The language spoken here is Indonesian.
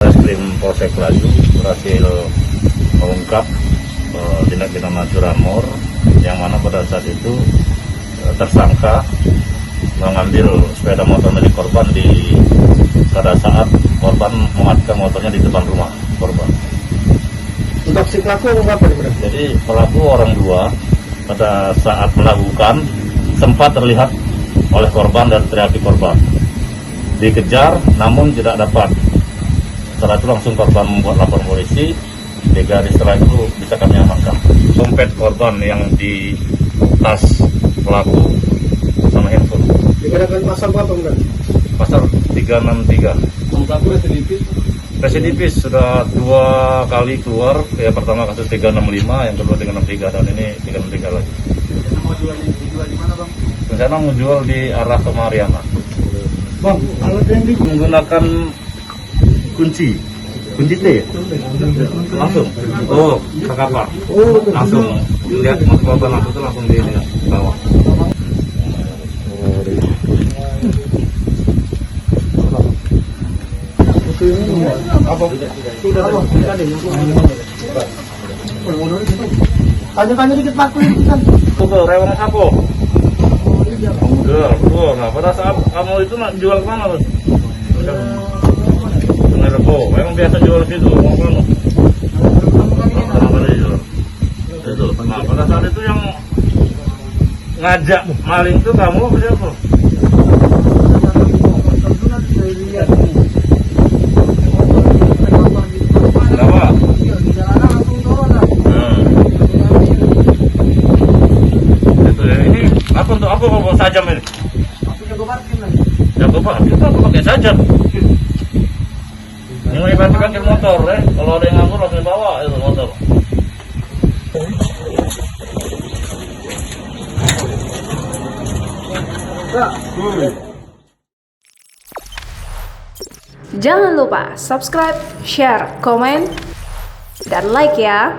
Reskrim Polsek Pelaju berhasil mengungkap tindak pidana curanmor yang mana pada saat itu tersangka mengambil sepeda motor milik korban pada saat korban mengaitkan motornya di depan rumah korban. Untuk si pelaku apa nih? Jadi pelaku orang dua pada saat melakukan sempat terlihat oleh korban dan teriaki korban. Dikejar namun tidak dapat. Setelah itu langsung korban membuat lapor polisi. 3 hari setelah itu bisa kami amankan. Dompet korban yang di tas pelaku sama handphone. Dikenakan pasal berapa enggak? Pasal 363. Pelaku Residivis sudah 2 kali keluar. Ya, pertama kasus 365, yang kedua 363 dan ini 363 lagi. Mau jual di mana, Bang? Rencana mau jual di arah ke Mariana. Bang, alat yang di Menggunakan kunci T ya? Langsung. Oh, kakak. Langsung lihat korban langsung itu langsung di bawah. apa? Sudah tanya dikit Pak. Tuh, rewang aku. Betul. Nah, pada saat kamu itu nak jual kemana tuh? Rebo, memang biasa jual situ, mau kemana? Itu. Nah, pada saat itu yang ngajak maling itu kamu apa siapa? Kenapa? Itu ya, ini apa untuk apa bawa sajam ini? Jago parkir, kita pakai sajam. Ini mau parkir motor, kalau ada yang nganggur langsung dibawa itu motor. Jangan lupa subscribe, share, komen, dan like ya.